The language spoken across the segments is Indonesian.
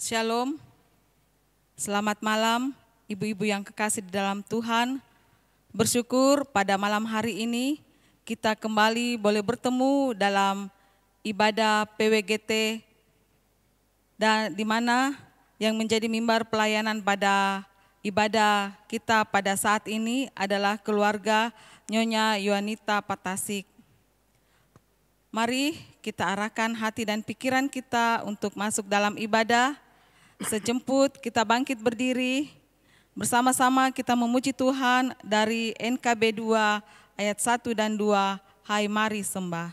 Shalom, selamat malam ibu-ibu yang kekasih di dalam Tuhan. Bersyukur pada malam hari ini kita kembali boleh bertemu dalam ibadah PWGT dan di mana yang menjadi mimbar pelayanan pada ibadah kita pada saat ini adalah keluarga Nyonya Yohanita Patasik. Mari kita arahkan hati dan pikiran kita untuk masuk dalam ibadah. Sejemput kita bangkit berdiri, bersama-sama kita memuji Tuhan dari NKB 2 ayat 1 dan 2, Hai mari sembah.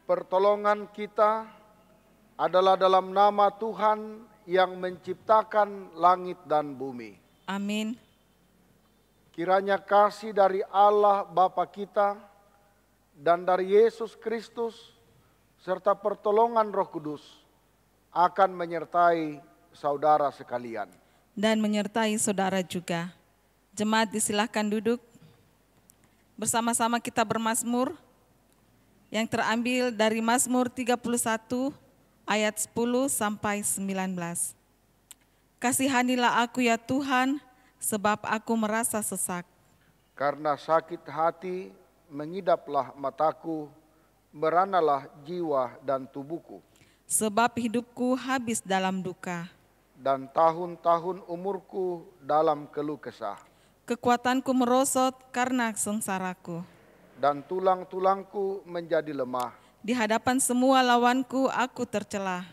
Pertolongan kita adalah dalam nama Tuhan yang menciptakan langit dan bumi. Amin. Kiranya kasih dari Allah Bapa kita dan dari Yesus Kristus serta pertolongan Roh Kudus akan menyertai saudara sekalian. Dan menyertai saudara juga. Jemaat disilahkan duduk. Bersama-sama kita bermazmur yang terambil dari Mazmur 31 ayat 10 sampai 19. Kasihanilah aku ya Tuhan, sebab aku merasa sesak. Karena sakit hati mengidaplah mataku, meranalah jiwa dan tubuhku. Sebab hidupku habis dalam duka, dan tahun-tahun umurku dalam keluh kesah. Kekuatanku merosot karena sengsaraku, dan tulang-tulangku menjadi lemah. Di hadapan semua lawanku aku tercelah,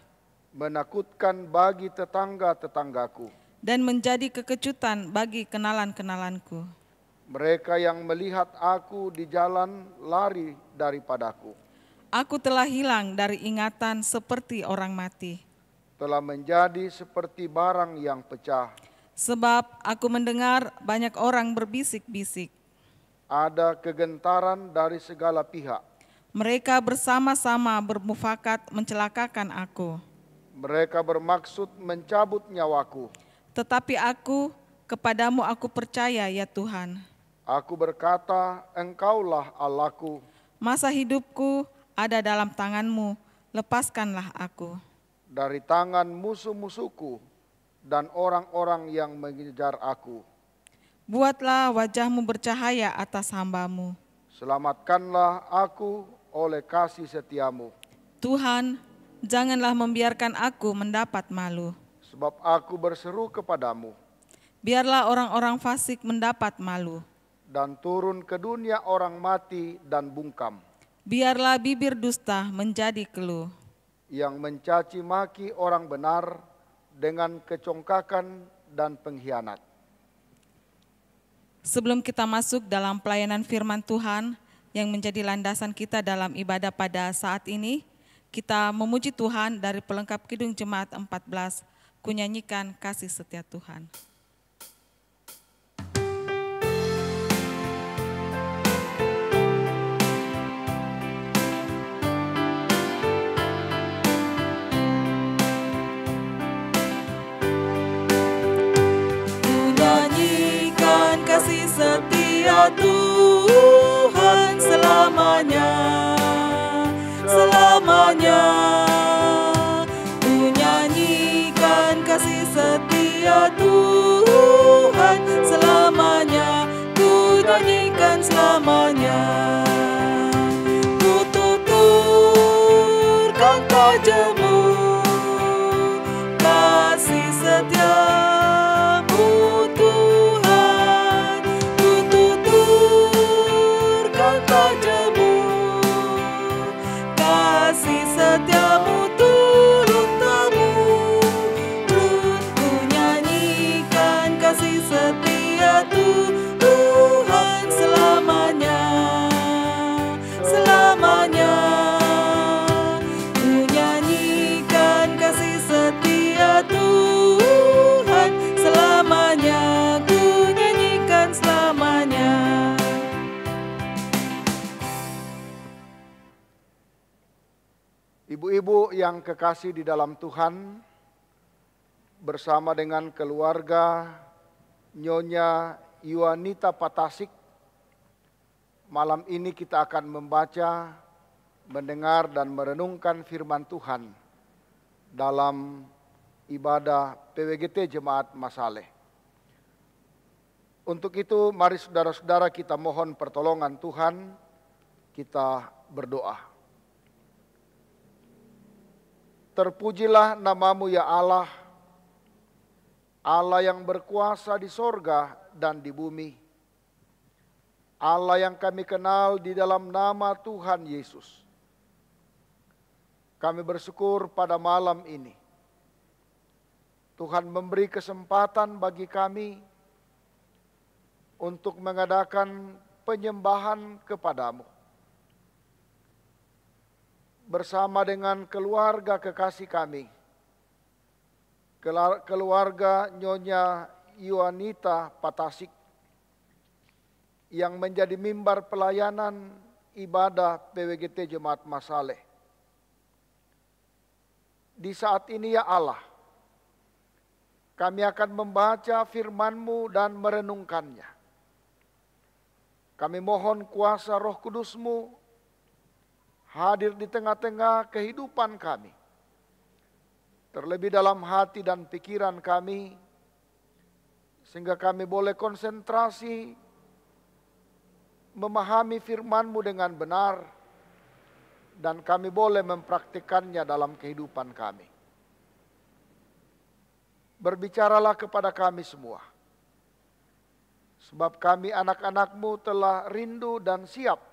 menakutkan bagi tetangga-tetanggaku, dan menjadi kekejutan bagi kenalan-kenalanku. Mereka yang melihat aku di jalan lari daripadaku. Aku telah hilang dari ingatan seperti orang mati, telah menjadi seperti barang yang pecah. Sebab aku mendengar banyak orang berbisik-bisik. Ada kegentaran dari segala pihak. Mereka bersama-sama bermufakat mencelakakan aku. Mereka bermaksud mencabut nyawaku. Tetapi kepadamu aku percaya ya Tuhan. Aku berkata, Engkaulah Allahku. Masa hidupku ada dalam tangan-Mu, lepaskanlah aku. Dari tangan musuh-musuhku dan orang-orang yang mengejar aku. Buatlah wajah-Mu bercahaya atas hamba-Mu. Selamatkanlah aku oleh kasih setia-Mu. Tuhan, janganlah membiarkan aku mendapat malu. Sebab aku berseru kepadamu. Biarlah orang-orang fasik mendapat malu. Dan turun ke dunia orang mati dan bungkam. Biarlah bibir dusta menjadi keluh. Yang mencaci maki orang benar dengan kecongkakan dan pengkhianat. Sebelum kita masuk dalam pelayanan firman Tuhan yang menjadi landasan kita dalam ibadah pada saat ini, kita memuji Tuhan dari pelengkap Kidung Jemaat 14, kunyanyikan kasih setia Tuhan. setia Tuhan selamanya, selamanya. Ku nyanyikan kasih setia Tuhan selamanya, ku nyanyikan selamanya. Ku tuturkan padamu kasih setiamu Tuhan, ku tuturkan padamu kasih setiamu turun temurun. Ku nyanyikan kasih setia Tuhan selamanya, selamanya. Ku nyanyikan kasih setia Tuhan selamanya, ku nyanyikan selamanya. Ibu-ibu yang kekasih di dalam Tuhan, bersama dengan keluarga Nyonya Yuanita Patasik, malam ini kita akan membaca, mendengar dan merenungkan firman Tuhan dalam ibadah PWGT Jemaat Masaleh. Untuk itu mari saudara-saudara kita mohon pertolongan Tuhan, kita berdoa. Terpujilah namamu ya Allah, Allah yang berkuasa di sorga dan di bumi. Allah yang kami kenal di dalam nama Tuhan Yesus. Kami bersyukur pada malam ini. Tuhan memberi kesempatan bagi kami untuk mengadakan penyembahan kepadamu. Bersama dengan keluarga kekasih kami, keluarga Nyonya Yuanita Patasik, yang menjadi mimbar pelayanan ibadah PWGT Jemaat Masaleh. Di saat ini ya Allah, kami akan membaca firman-Mu dan merenungkannya. Kami mohon kuasa Roh Kudus-Mu hadir di tengah-tengah kehidupan kami. Terlebih dalam hati dan pikiran kami, sehingga kami boleh konsentrasi memahami firman-Mu dengan benar, dan kami boleh mempraktikannya dalam kehidupan kami. Berbicaralah kepada kami semua, sebab kami anak-anak-Mu telah rindu dan siap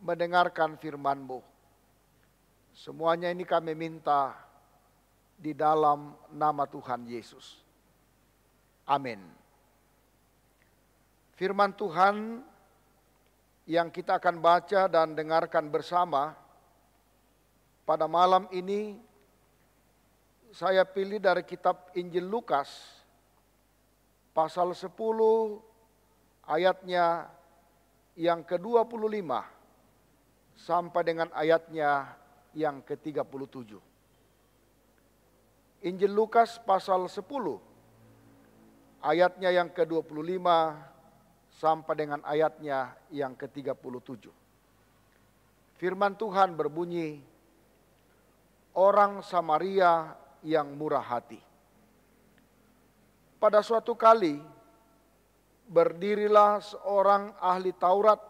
mendengarkan firman-Mu. Semuanya ini kami minta di dalam nama Tuhan Yesus. Amin. Firman Tuhan yang kita akan baca dan dengarkan bersama pada malam ini, saya pilih dari kitab Injil Lukas pasal 10 ayatnya yang ke-25 sampai dengan ayatnya yang ke-37. Injil Lukas pasal 10 ayatnya yang ke-25 sampai dengan ayatnya yang ke-37. Firman Tuhan berbunyi, orang Samaria yang murah hati. Pada suatu kali berdirilah seorang ahli Taurat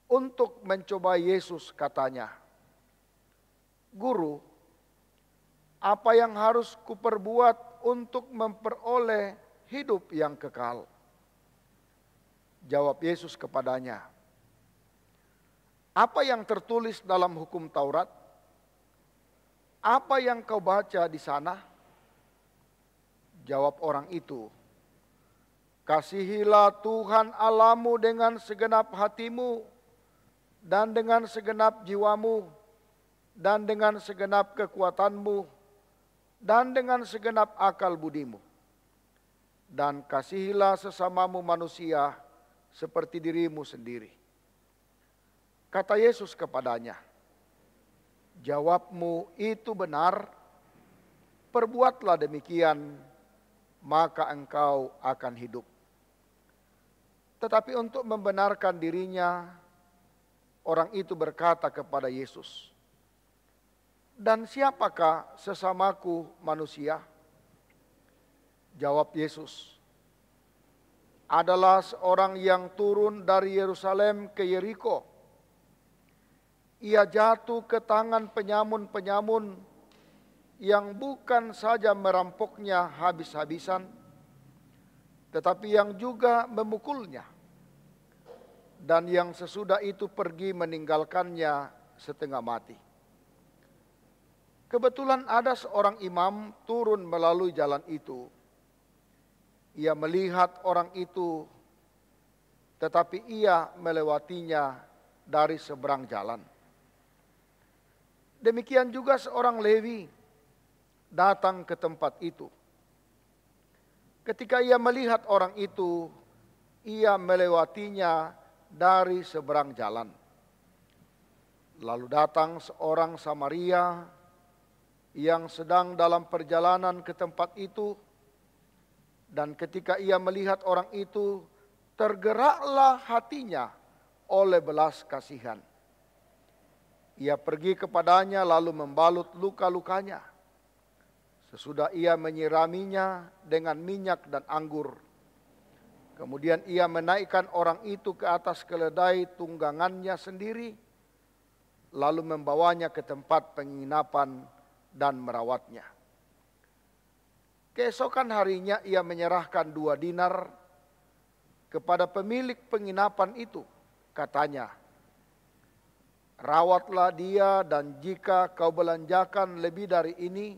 untuk mencoba Yesus, katanya, Guru, apa yang harus kuperbuat untuk memperoleh hidup yang kekal? Jawab Yesus kepadanya, apa yang tertulis dalam hukum Taurat? Apa yang kau baca di sana? Jawab orang itu, kasihilah Tuhan Allahmu dengan segenap hatimu, dan dengan segenap jiwamu, dan dengan segenap kekuatanmu, dan dengan segenap akal budimu. Dan kasihilah sesamamu manusia seperti dirimu sendiri. Kata Yesus kepadanya, jawabmu itu benar, perbuatlah demikian, maka engkau akan hidup. Tetapi untuk membenarkan dirinya, orang itu berkata kepada Yesus, "Dan siapakah sesamaku manusia?" Jawab Yesus, "Adalah seorang yang turun dari Yerusalem ke Yeriko. Ia jatuh ke tangan penyamun-penyamun yang bukan saja merampoknya habis-habisan, tetapi yang juga memukulnya. Dan yang sesudah itu pergi meninggalkannya setengah mati. Kebetulan ada seorang imam turun melalui jalan itu. Ia melihat orang itu, tetapi ia melewatinya dari seberang jalan. Demikian juga seorang Lewi datang ke tempat itu. Ketika ia melihat orang itu, ia melewatinya dari seberang jalan. Lalu datang seorang Samaria yang sedang dalam perjalanan ke tempat itu, dan ketika ia melihat orang itu, tergeraklah hatinya oleh belas kasihan. Ia pergi kepadanya lalu membalut luka-lukanya. Sesudah ia menyiraminya dengan minyak dan anggur. Kemudian ia menaikkan orang itu ke atas keledai tunggangannya sendiri, lalu membawanya ke tempat penginapan dan merawatnya. Keesokan harinya ia menyerahkan 2 dinar kepada pemilik penginapan itu. Katanya, "Rawatlah dia, dan jika kau belanjakan lebih dari ini,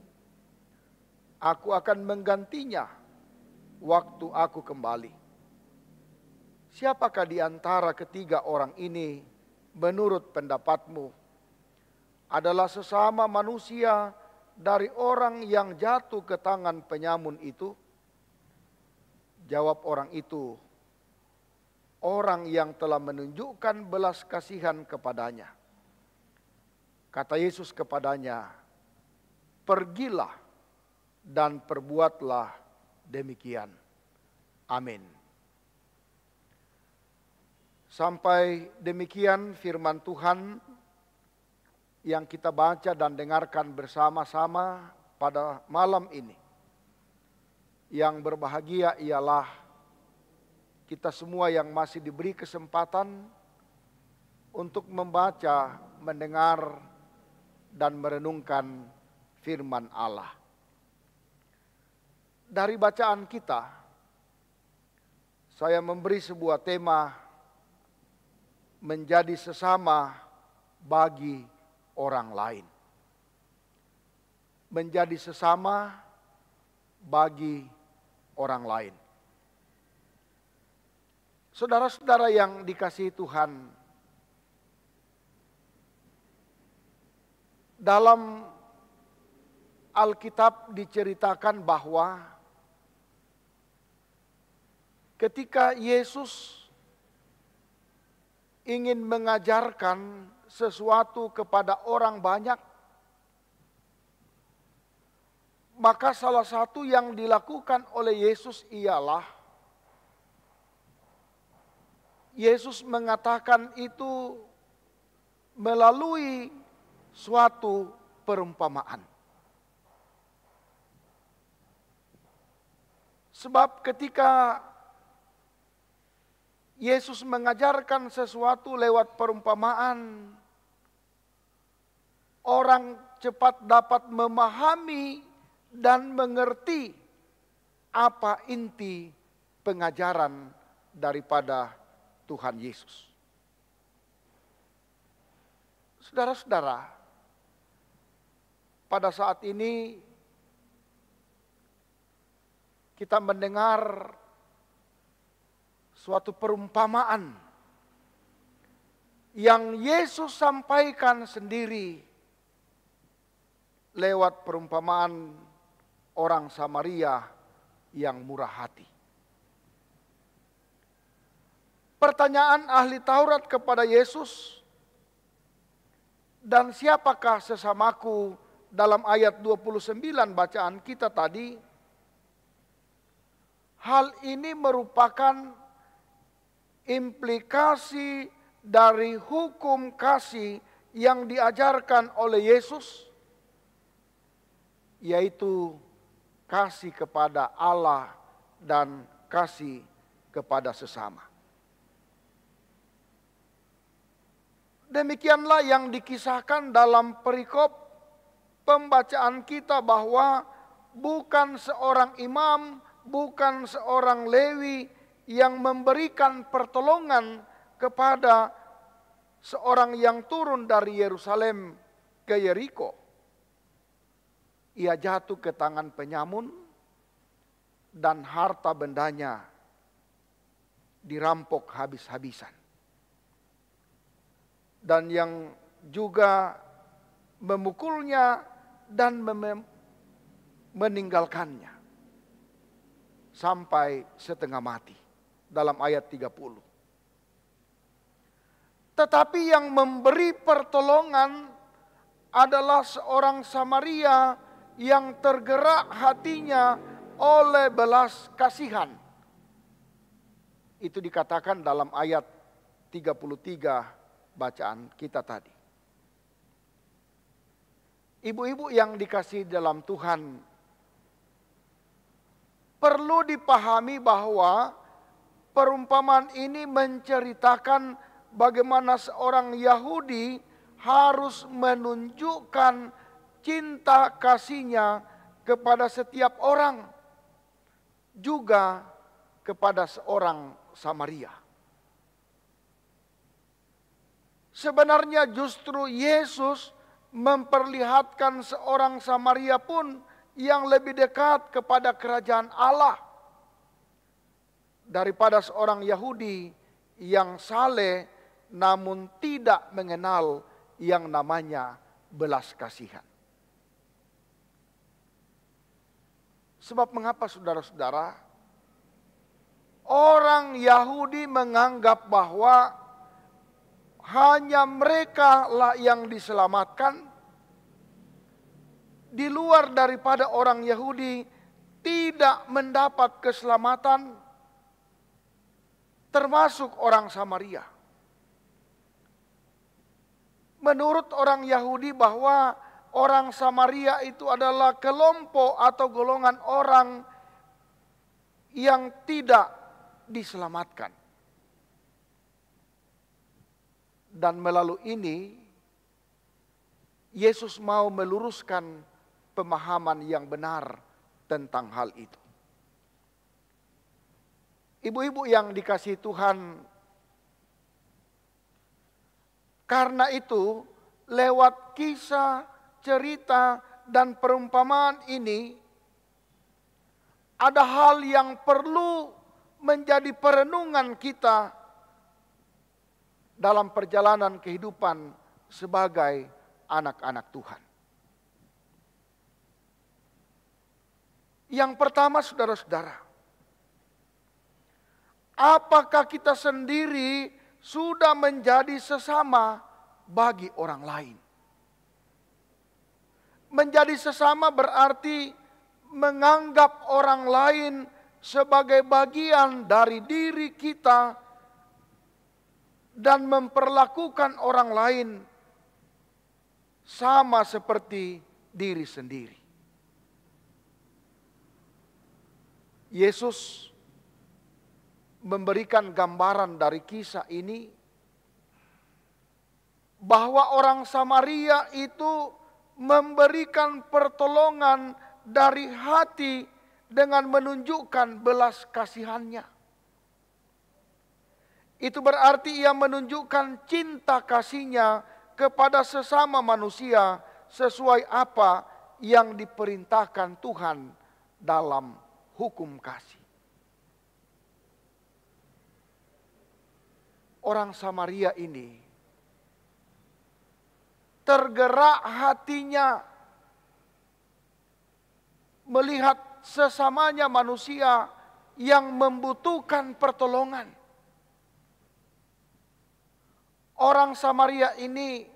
aku akan menggantinya waktu aku kembali." Siapakah di antara ketiga orang ini menurut pendapatmu adalah sesama manusia dari orang yang jatuh ke tangan penyamun itu? Jawab orang itu, "Orang yang telah menunjukkan belas kasihan kepadanya." Kata Yesus kepadanya, "Pergilah dan perbuatlah demikian." Amin. Sampai demikian firman Tuhan yang kita baca dan dengarkan bersama-sama pada malam ini. Yang berbahagia ialah kita semua yang masih diberi kesempatan untuk membaca, mendengar, dan merenungkan firman Allah. Dari bacaan kita, saya memberi sebuah tema, menjadi sesama bagi orang lain. Menjadi sesama bagi orang lain. Saudara-saudara yang dikasihi Tuhan, dalam Alkitab diceritakan bahwa ketika Yesus ingin mengajarkan sesuatu kepada orang banyak, maka salah satu yang dilakukan oleh Yesus ialah Yesus mengatakan itu melalui suatu perumpamaan. Sebab ketika Yesus mengajarkan sesuatu lewat perumpamaan, orang cepat dapat memahami dan mengerti apa inti pengajaran daripada Tuhan Yesus. Saudara-saudara, pada saat ini kita mendengar suatu perumpamaan yang Yesus sampaikan sendiri lewat perumpamaan orang Samaria yang murah hati. Pertanyaan ahli Taurat kepada Yesus, "Dan siapakah sesamaku?" dalam ayat 29 bacaan kita tadi, hal ini merupakan implikasi dari hukum kasih yang diajarkan oleh Yesus, yaitu kasih kepada Allah dan kasih kepada sesama. Demikianlah yang dikisahkan dalam perikop pembacaan kita, bahwa bukan seorang imam, bukan seorang Lewi yang memberikan pertolongan kepada seorang yang turun dari Yerusalem ke Yeriko. Ia jatuh ke tangan penyamun dan harta bendanya dirampok habis-habisan. Dan yang juga memukulnya dan meninggalkannya sampai setengah mati, dalam ayat 30. Tetapi yang memberi pertolongan adalah seorang Samaria yang tergerak hatinya oleh belas kasihan. Itu dikatakan dalam ayat 33 bacaan kita tadi. Ibu-ibu yang dikasihi dalam Tuhan, perlu dipahami bahwa perumpamaan ini menceritakan bagaimana seorang Yahudi harus menunjukkan cinta kasihnya kepada setiap orang, juga kepada seorang Samaria. Sebenarnya justru Yesus memperlihatkan seorang Samaria pun yang lebih dekat kepada kerajaan Allah daripada seorang Yahudi yang saleh namun tidak mengenal yang namanya belas kasihan. Sebab mengapa saudara-saudara? Orang Yahudi menganggap bahwa hanya mereka lah yang diselamatkan. Di luar daripada orang Yahudi tidak mendapat keselamatan, termasuk orang Samaria. Menurut orang Yahudi bahwa orang Samaria itu adalah kelompok atau golongan orang yang tidak diselamatkan. Dan melalui ini, Yesus mau meluruskan pemahaman yang benar tentang hal itu. Ibu-ibu yang dikasihi Tuhan, karena itu lewat kisah, cerita, dan perumpamaan ini, ada hal yang perlu menjadi perenungan kita dalam perjalanan kehidupan sebagai anak-anak Tuhan. Yang pertama, saudara-saudara, apakah kita sendiri sudah menjadi sesama bagi orang lain? Menjadi sesama berarti menganggap orang lain sebagai bagian dari diri kita dan memperlakukan orang lain sama seperti diri sendiri. Yesus memberikan gambaran dari kisah ini bahwa orang Samaria itu memberikan pertolongan dari hati dengan menunjukkan belas kasihannya. Itu berarti ia menunjukkan cinta kasihnya kepada sesama manusia sesuai apa yang diperintahkan Tuhan dalam hukum kasih. Orang Samaria ini tergerak hatinya melihat sesamanya manusia yang membutuhkan pertolongan. Orang Samaria ini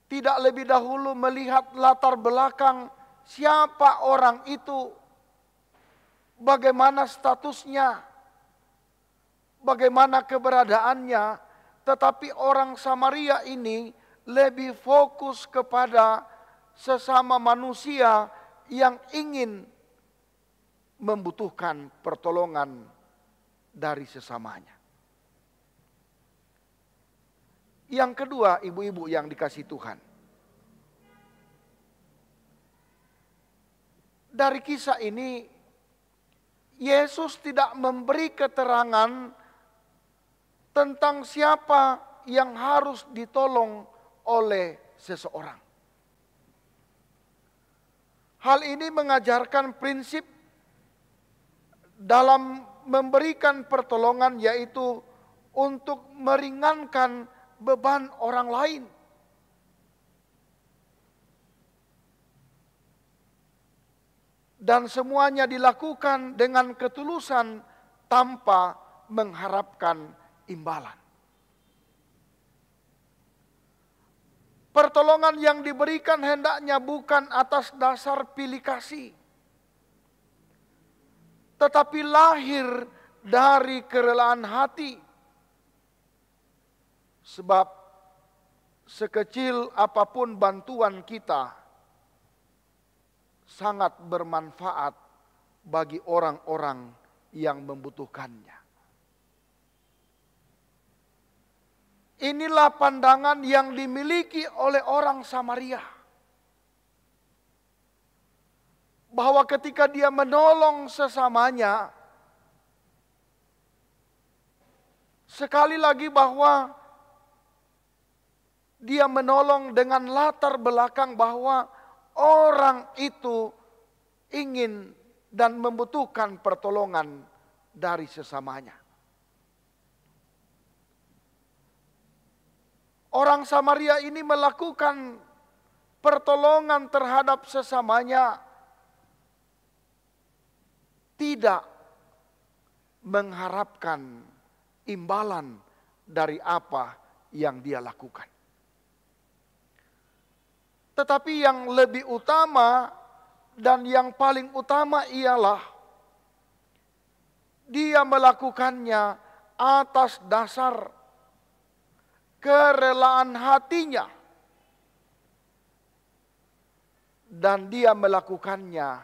tidak lebih dahulu melihat latar belakang siapa orang itu, bagaimana statusnya, bagaimana keberadaannya, tetapi orang Samaria ini lebih fokus kepada sesama manusia yang ingin membutuhkan pertolongan dari sesamanya. Yang kedua, ibu-ibu yang dikasihi Tuhan, dari kisah ini Yesus tidak memberi keterangan tentang siapa yang harus ditolong oleh seseorang. Hal ini mengajarkan prinsip dalam memberikan pertolongan, yaitu untuk meringankan beban orang lain. Dan semuanya dilakukan dengan ketulusan tanpa mengharapkan imbalan. Pertolongan yang diberikan hendaknya bukan atas dasar pilih kasih, tetapi lahir dari kerelaan hati. Sebab sekecil apapun bantuan kita sangat bermanfaat bagi orang-orang yang membutuhkannya. Inilah pandangan yang dimiliki oleh orang Samaria, bahwa ketika dia menolong sesamanya, sekali lagi bahwa dia menolong dengan latar belakang bahwa orang itu ingin dan membutuhkan pertolongan dari sesamanya. Orang Samaria ini melakukan pertolongan terhadap sesamanya tidak mengharapkan imbalan dari apa yang dia lakukan. Tetapi yang lebih utama dan yang paling utama ialah dia melakukannya atas dasar kerelaan hatinya. Dan dia melakukannya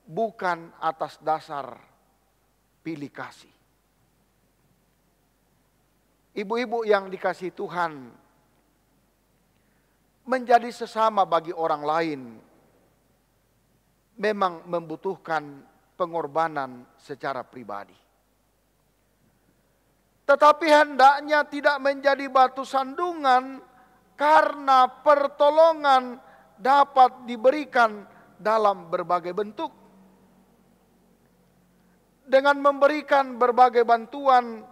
bukan atas dasar pilih kasih. Ibu-ibu yang dikasihi Tuhan, menjadi sesama bagi orang lain memang membutuhkan pengorbanan secara pribadi. Tetapi hendaknya tidak menjadi batu sandungan, karena pertolongan dapat diberikan dalam berbagai bentuk. Dengan memberikan berbagai bantuan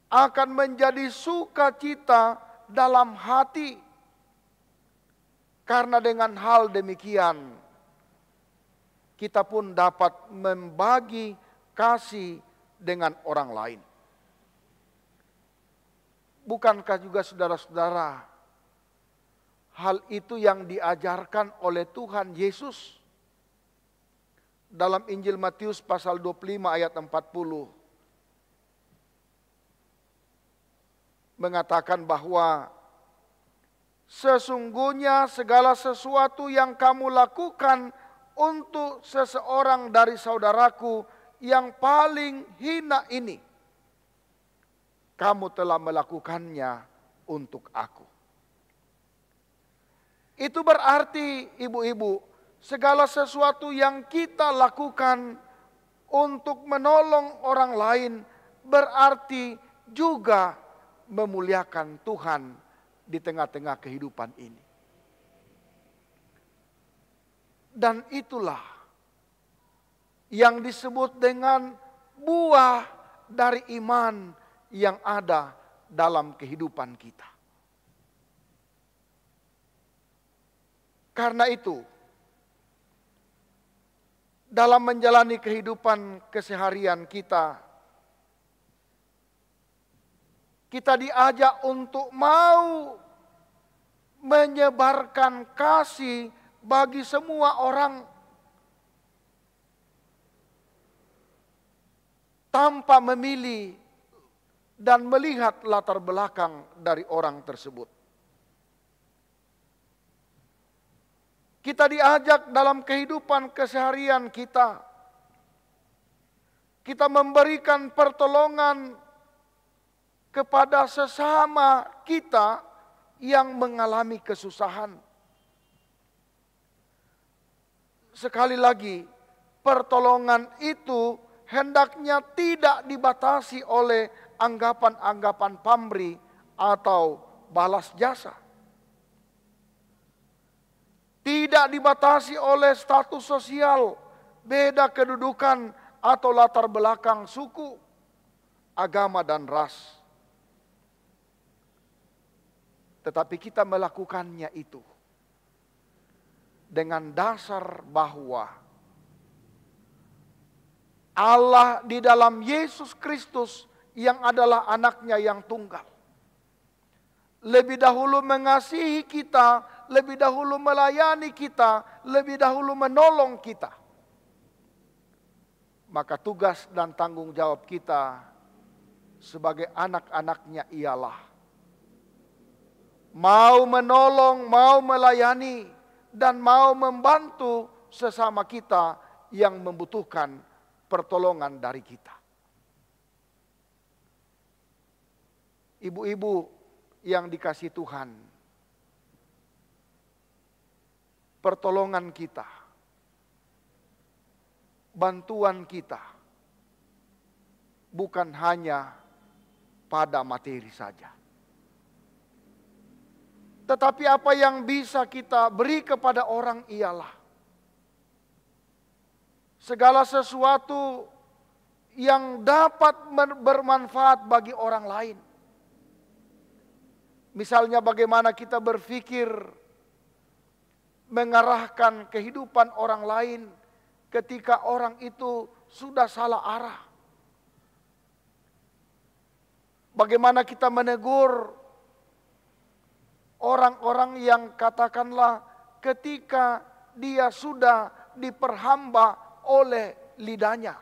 akan menjadi sukacita dalam hati. Karena dengan hal demikian kita pun dapat membagi kasih dengan orang lain. Bukankah juga saudara-saudara, hal itu yang diajarkan oleh Tuhan Yesus dalam Injil Matius pasal 25 ayat 40. Mengatakan bahwa sesungguhnya segala sesuatu yang kamu lakukan untuk seseorang dari saudaraku yang paling hina ini, kamu telah melakukannya untuk aku. Itu berarti ibu-ibu, segala sesuatu yang kita lakukan untuk menolong orang lain berarti juga memuliakan Tuhan di tengah-tengah kehidupan ini. Dan itulah yang disebut dengan buah dari iman yang ada dalam kehidupan kita. Karena itu, dalam menjalani kehidupan keseharian kita, kita diajak untuk mau menyebarkan kasih bagi semua orang. tanpa memilih dan melihat latar belakang dari orang tersebut. Kita diajak dalam kehidupan keseharian kita. Kita memberikan pertolongan kepada sesama kita yang mengalami kesusahan. Sekali lagi, pertolongan itu hendaknya tidak dibatasi oleh anggapan-anggapan pamrih atau balas jasa. Tidak dibatasi oleh status sosial, beda kedudukan atau latar belakang suku, agama dan ras. Tetapi kita melakukannya itu dengan dasar bahwa Allah di dalam Yesus Kristus yang adalah anaknya yang tunggal, lebih dahulu mengasihi kita, lebih dahulu melayani kita, lebih dahulu menolong kita. Maka tugas dan tanggung jawab kita sebagai anak-anaknya ialah mau menolong, mau melayani, dan mau membantu sesama kita yang membutuhkan pertolongan dari kita. Ibu-ibu yang dikasihi Tuhan, pertolongan kita, bantuan kita bukan hanya pada materi saja, tetapi apa yang bisa kita beri kepada orang ialah segala sesuatu yang dapat bermanfaat bagi orang lain. Misalnya bagaimana kita berpikir mengarahkan kehidupan orang lain ketika orang itu sudah salah arah. Bagaimana kita menegur orang-orang yang katakanlah ketika dia sudah diperhamba oleh lidahnya.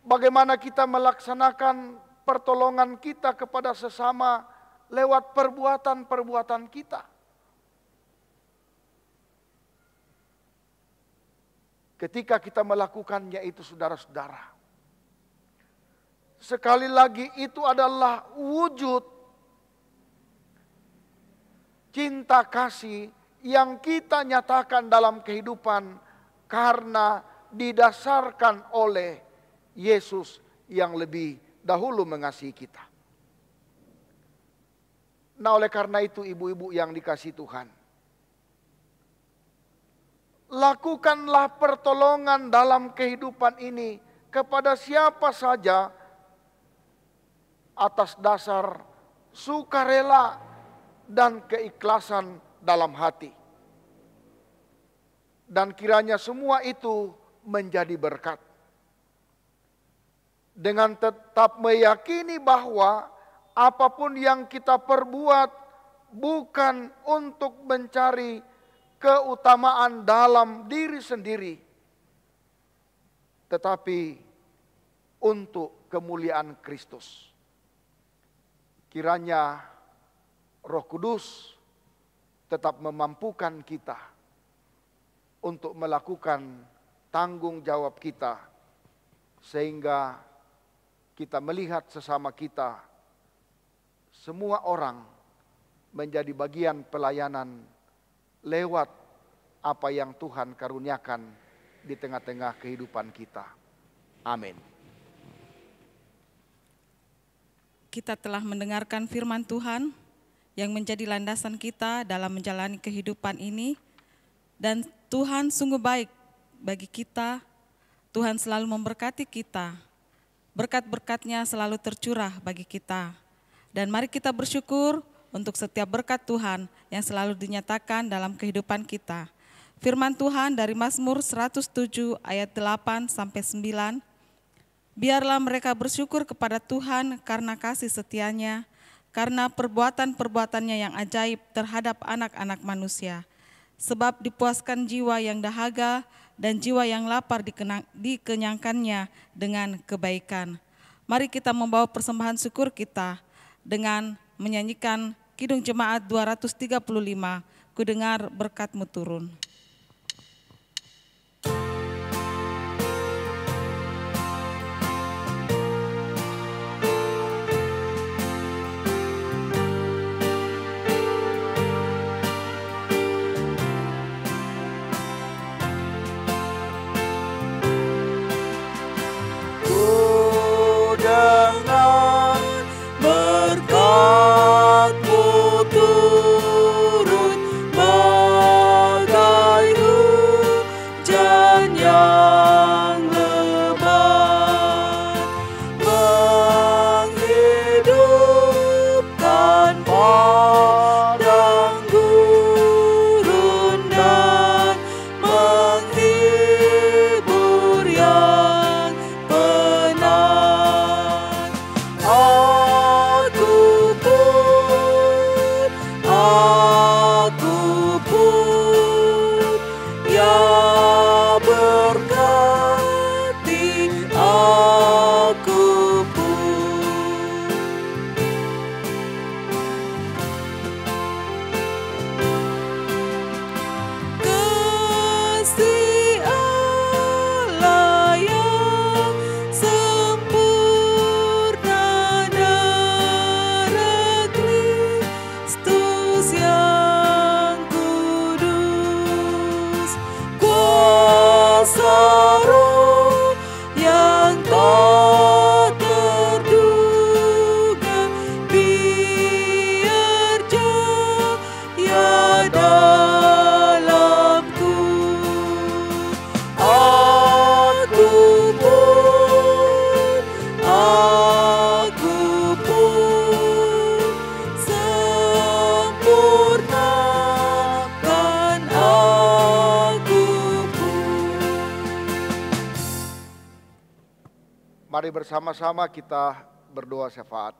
Bagaimana kita melaksanakan pertolongan kita kepada sesama lewat perbuatan-perbuatan kita. Ketika kita melakukannya itu saudara-saudara, sekali lagi itu adalah wujud cinta kasih yang kita nyatakan dalam kehidupan karena didasarkan oleh Yesus yang lebih dahulu mengasihi kita. Nah, oleh karena itu ibu-ibu yang dikasihi Tuhan, lakukanlah pertolongan dalam kehidupan ini kepada siapa saja atas dasar sukarela dan keikhlasan dalam hati. Dan kiranya semua itu menjadi berkat. Dengan tetap meyakini bahwa apapun yang kita perbuat bukan untuk mencari keutamaan dalam diri sendiri, tetapi untuk kemuliaan Kristus. Kiranya Roh Kudus tetap memampukan kita untuk melakukan tanggung jawab kita, sehingga kita melihat sesama kita, semua orang menjadi bagian pelayanan lewat apa yang Tuhan karuniakan di tengah-tengah kehidupan kita. Amin. Kita telah mendengarkan firman Tuhan yang menjadi landasan kita dalam menjalani kehidupan ini. Dan Tuhan sungguh baik bagi kita. Tuhan selalu memberkati kita. Berkat-berkat-Nya selalu tercurah bagi kita. Dan mari kita bersyukur untuk setiap berkat Tuhan yang selalu dinyatakan dalam kehidupan kita. Firman Tuhan dari Mazmur 107 ayat 8 sampai 9. Biarlah mereka bersyukur kepada Tuhan karena kasih setia-Nya, karena perbuatan-perbuatannya yang ajaib terhadap anak-anak manusia. sebab dipuaskan jiwa yang dahaga dan jiwa yang lapar dikenyangkannya dengan kebaikan. Mari kita membawa persembahan syukur kita dengan menyanyikan Kidung Jemaat 235, Ku dengar berkat-Mu turun. Mari bersama-sama kita berdoa syafaat.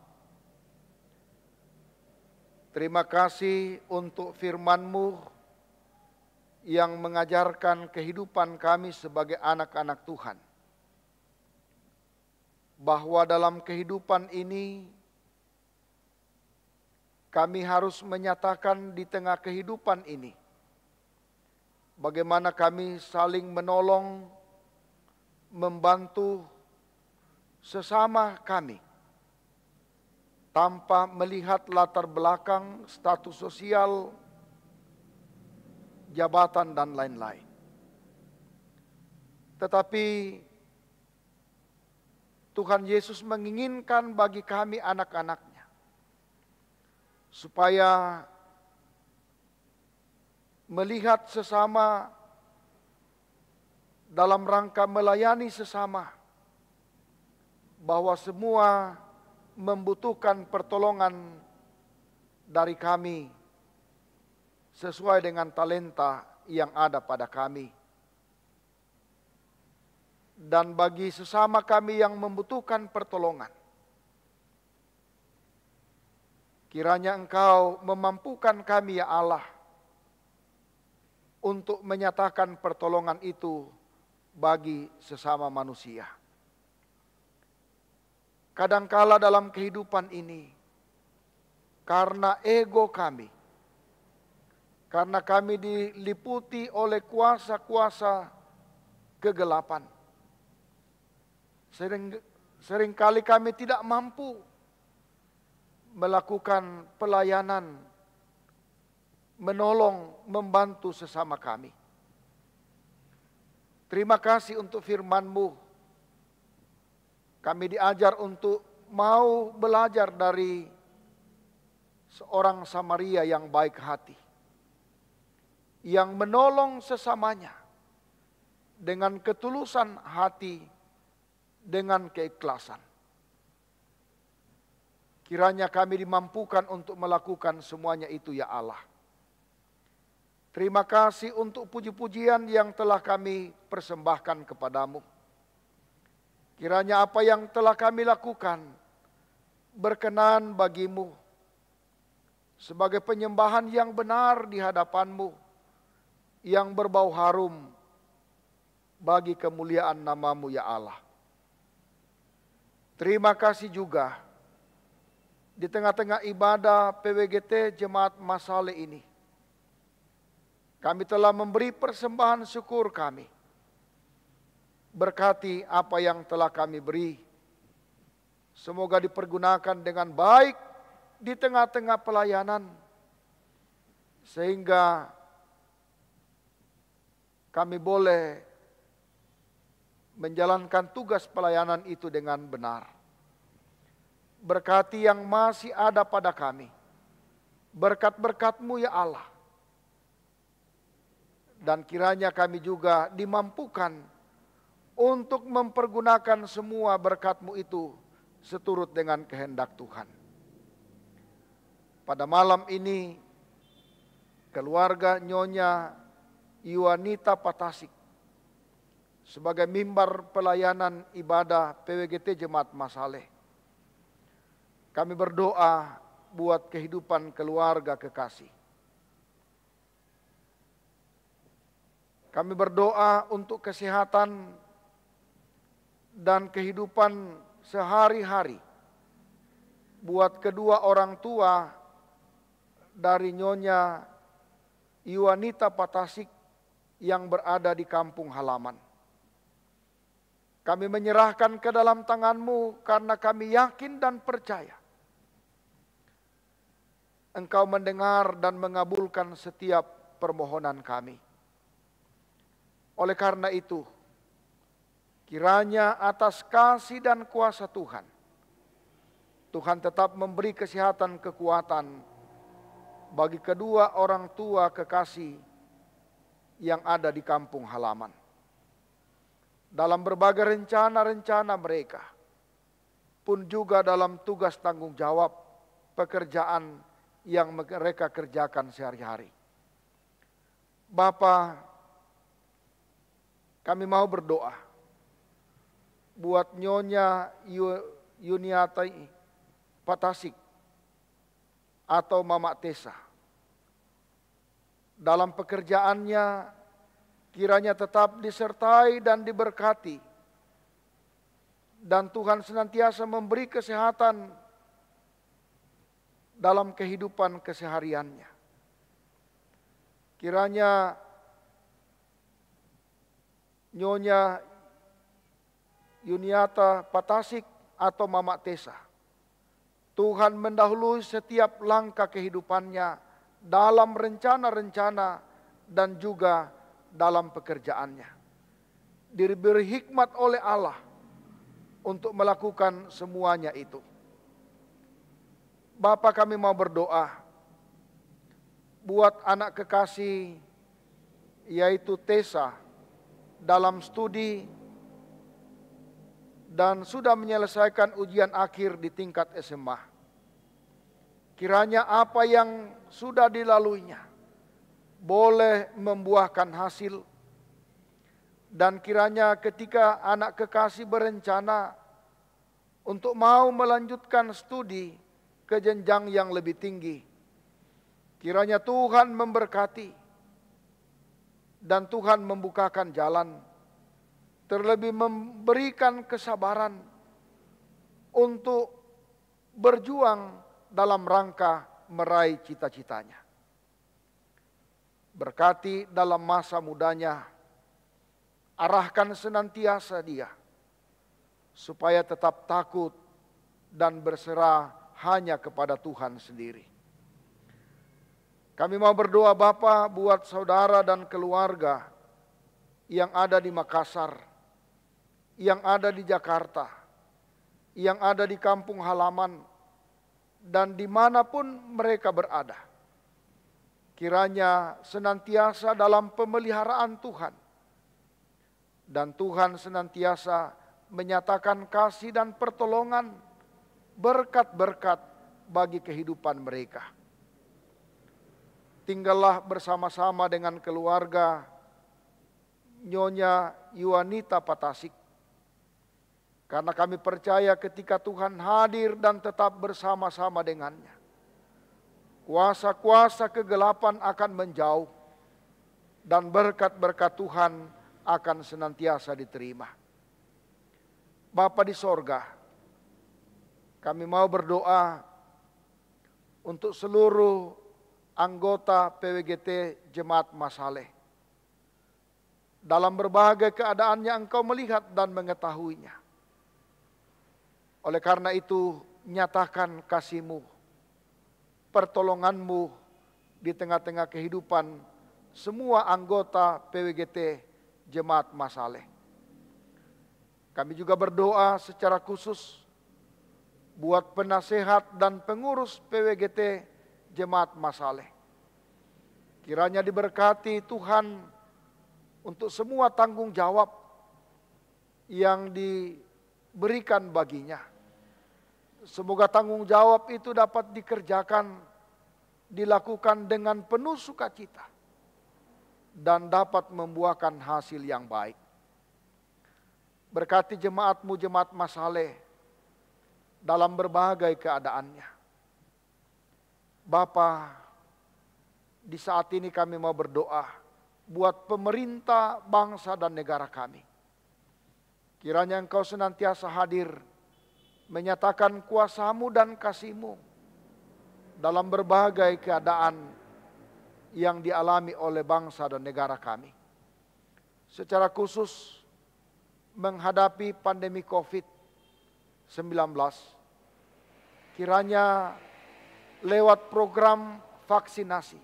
Terima kasih untuk firman-Mu yang mengajarkan kehidupan kami sebagai anak-anak Tuhan. Bahwa dalam kehidupan ini kami harus menyatakan di tengah kehidupan ini bagaimana kami saling menolong, membantu sesama kami tanpa melihat latar belakang, status sosial, jabatan dan lain-lain. Tetapi Tuhan Yesus menginginkan bagi kami anak-anak-Nya supaya melihat sesama dalam rangka melayani sesama, bahwa semua membutuhkan pertolongan dari kami sesuai dengan talenta yang ada pada kami. Dan bagi sesama kami yang membutuhkan pertolongan, kiranya Engkau memampukan kami ya Allah untuk menyatakan pertolongan itu bagi sesama manusia. Kadangkala dalam kehidupan ini, karena ego kami, karena kami diliputi oleh kuasa-kuasa kegelapan, seringkali kami tidak mampu melakukan pelayanan, menolong, membantu sesama kami. Terima kasih untuk firman-Mu. Kami diajar untuk mau belajar dari seorang Samaria yang baik hati, yang menolong sesamanya dengan ketulusan hati, dengan keikhlasan. Kiranya kami dimampukan untuk melakukan semuanya itu ya Allah. Terima kasih untuk puji-pujian yang telah kami persembahkan kepadamu. Kiranya apa yang telah kami lakukan berkenan bagi-Mu sebagai penyembahan yang benar di hadapan-Mu, yang berbau harum bagi kemuliaan nama-Mu ya Allah. Terima kasih juga di tengah-tengah ibadah PWGT Jemaat Masale ini, kami telah memberi persembahan syukur kami. Berkati apa yang telah kami beri. Semoga dipergunakan dengan baik di tengah-tengah pelayanan, sehingga kami boleh menjalankan tugas pelayanan itu dengan benar. Berkati yang masih ada pada kami. Berkat-berkat-Mu ya Allah. Dan kiranya kami juga dimampukan untuk mempergunakan semua berkat-Mu itu seturut dengan kehendak Tuhan. Pada malam ini, keluarga Nyonya Yuanita Patasik sebagai mimbar pelayanan ibadah PWGT Jemaat Masale, kami berdoa buat kehidupan keluarga kekasih. Kami berdoa untuk kesehatan dan kehidupan sehari-hari buat kedua orang tua dari Nyonya Yuanita Patasik yang berada di kampung halaman. Kami menyerahkan ke dalam tangan-Mu karena kami yakin dan percaya Engkau mendengar dan mengabulkan setiap permohonan kami. Oleh karena itu, kiranya atas kasih dan kuasa Tuhan, Tuhan tetap memberi kesehatan kekuatan bagi kedua orang tua kekasih yang ada di kampung halaman. Dalam berbagai rencana-rencana mereka, pun juga dalam tugas tanggung jawab pekerjaan yang mereka kerjakan sehari-hari. Bapa, kami mau berdoa buat Nyonya Yuniata Patasik atau Mama Tesa. Dalam pekerjaannya kiranya tetap disertai dan diberkati. Dan Tuhan senantiasa memberi kesehatan dalam kehidupan kesehariannya. Kiranya Nyonya Yuniata Patasik atau Mama Tesa, Tuhan mendahului setiap langkah kehidupannya dalam rencana-rencana dan juga dalam pekerjaannya. Diberi hikmat oleh Allah untuk melakukan semuanya itu. Bapa, kami mau berdoa buat anak kekasih yaitu Tesa dalam studi dan sudah menyelesaikan ujian akhir di tingkat SMA. Kiranya apa yang sudah dilaluinya boleh membuahkan hasil, dan kiranya ketika anak kekasih berencana untuk mau melanjutkan studi ke jenjang yang lebih tinggi, kiranya Tuhan memberkati dan Tuhan membukakan jalan, terlebih memberikan kesabaran untuk berjuang dalam rangka meraih cita-citanya. Berkati dalam masa mudanya, arahkan senantiasa dia supaya tetap takut dan berserah hanya kepada Tuhan sendiri. Kami mau berdoa Bapa buat saudara dan keluarga yang ada di Makassar, yang ada di Jakarta, yang ada di kampung halaman, dan dimanapun mereka berada. Kiranya senantiasa dalam pemeliharaan Tuhan, dan Tuhan senantiasa menyatakan kasih dan pertolongan, berkat-berkat bagi kehidupan mereka. Tinggallah bersama-sama dengan keluarga Nyonya Yuanita Patasik, karena kami percaya ketika Tuhan hadir dan tetap bersama-sama dengannya, kuasa-kuasa kegelapan akan menjauh dan berkat-berkat Tuhan akan senantiasa diterima. Bapa di sorga, kami mau berdoa untuk seluruh anggota PWGT Jemaat Masaleh. Dalam berbagai keadaan yang Engkau melihat dan mengetahuinya. Oleh karena itu, nyatakan kasih-Mu, pertolongan-Mu di tengah-tengah kehidupan semua anggota PWGT Jemaat Masaleh. Kami juga berdoa secara khusus buat penasehat dan pengurus PWGT Jemaat Masaleh. Kiranya diberkati Tuhan untuk semua tanggung jawab yang diberikan baginya. Semoga tanggung jawab itu dapat dikerjakan, dilakukan dengan penuh sukacita, dan dapat membuahkan hasil yang baik. Berkati jemaat-Mu, Jemaat Masaleh, dalam berbagai keadaannya. Bapa, di saat ini kami mau berdoa buat pemerintah, bangsa dan negara kami. Kiranya Engkau senantiasa hadir, menyatakan kuasa-Mu dan kasih-Mu dalam berbagai keadaan yang dialami oleh bangsa dan negara kami. Secara khusus menghadapi pandemi COVID-19, kiranya lewat program vaksinasi,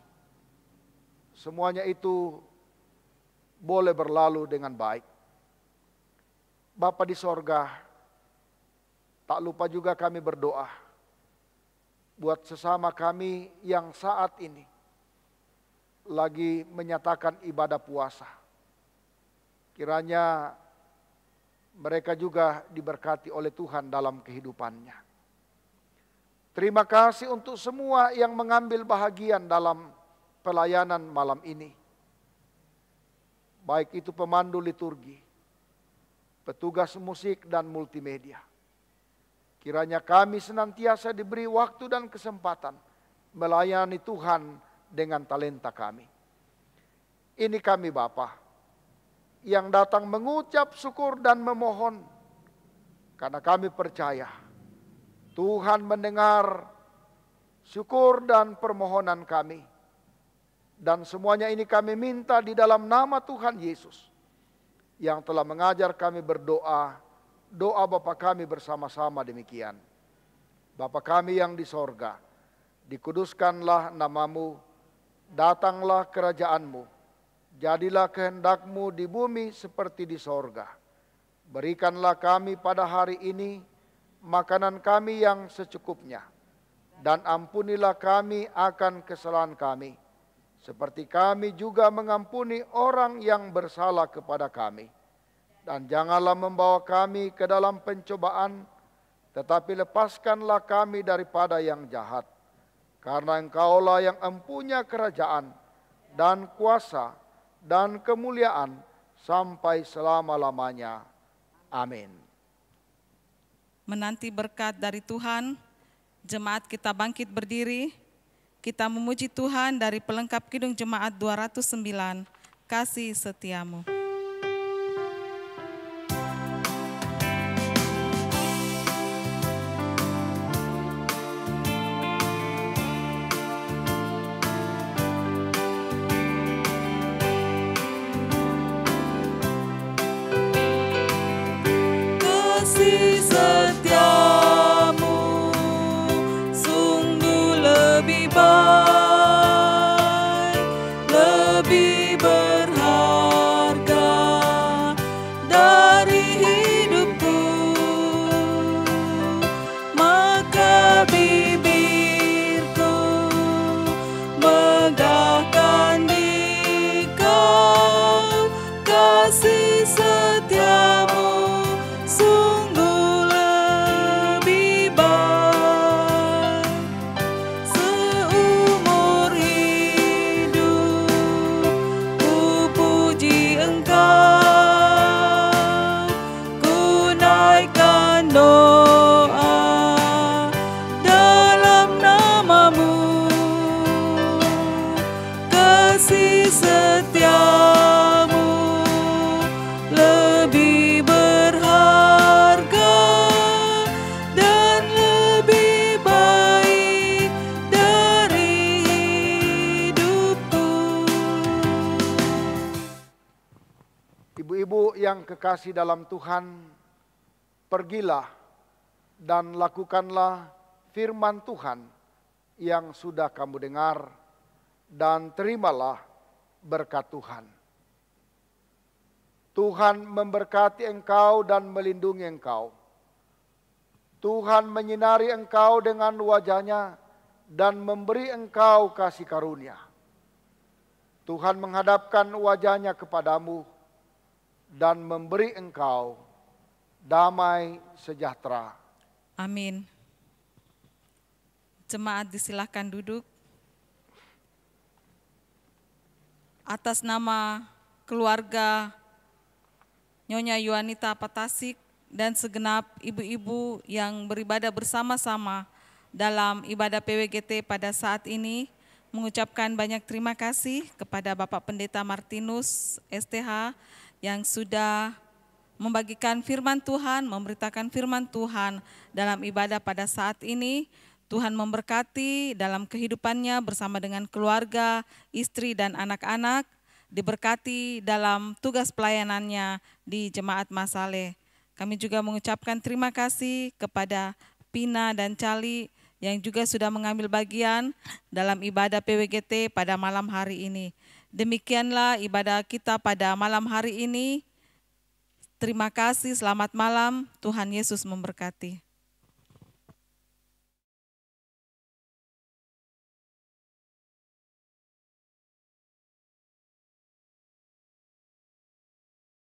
semuanya itu boleh berlalu dengan baik. Bapa di sorga, tak lupa juga kami berdoa buat sesama kami yang saat ini lagi menyatakan ibadah puasa. Kiranya mereka juga diberkati oleh Tuhan dalam kehidupannya. Terima kasih untuk semua yang mengambil bahagian dalam pelayanan malam ini. Baik itu pemandu liturgi, petugas musik dan multimedia. Kiranya kami senantiasa diberi waktu dan kesempatan melayani Tuhan dengan talenta kami. Ini kami Bapa yang datang mengucap syukur dan memohon, karena kami percaya Tuhan mendengar syukur dan permohonan kami. Dan semuanya ini kami minta di dalam nama Tuhan Yesus yang telah mengajar kami berdoa, doa Bapa kami bersama-sama demikian. Bapa kami yang di sorga, dikuduskanlah nama-Mu, datanglah kerajaan-Mu. Jadilah kehendak-Mu di bumi seperti di sorga. Berikanlah kami pada hari ini makanan kami yang secukupnya. Dan ampunilah kami akan kesalahan kami, seperti kami juga mengampuni orang yang bersalah kepada kami. Dan janganlah membawa kami ke dalam pencobaan, tetapi lepaskanlah kami daripada yang jahat. Karena Engkaulah yang empunya kerajaan dan kuasa dan kemuliaan sampai selama-lamanya. Amin. Menanti berkat dari Tuhan, jemaat kita bangkit berdiri. Kita memuji Tuhan dari pelengkap Kidung Jemaat 209, Kasih Setiamu. Kasih setiamu sungguh lebih baik, lebih berharga Ibu-ibu yang kekasih dalam Tuhan, pergilah dan lakukanlah firman Tuhan yang sudah kamu dengar, dan terimalah berkat Tuhan. Tuhan memberkati engkau dan melindungi engkau. Tuhan menyinari engkau dengan wajah-Nya dan memberi engkau kasih karunia. Tuhan menghadapkan wajah-Nya kepadamu dan memberi engkau damai sejahtera. Amin. Jemaat disilahkan duduk. Atas nama keluarga Nyonya Yuanita Patasik dan segenap ibu-ibu yang beribadah bersama-sama dalam ibadah PWGT pada saat ini, mengucapkan banyak terima kasih kepada Bapak Pendeta Martinus STH yang sudah membagikan firman Tuhan, memberitakan firman Tuhan dalam ibadah pada saat ini. Tuhan memberkati dalam kehidupannya bersama dengan keluarga, istri dan anak-anak, diberkati dalam tugas pelayanannya di Jemaat Masale. Kami juga mengucapkan terima kasih kepada Pina dan Cali yang juga sudah mengambil bagian dalam ibadah PWGT pada malam hari ini. Demikianlah ibadah kita pada malam hari ini. Terima kasih, selamat malam, Tuhan Yesus memberkati.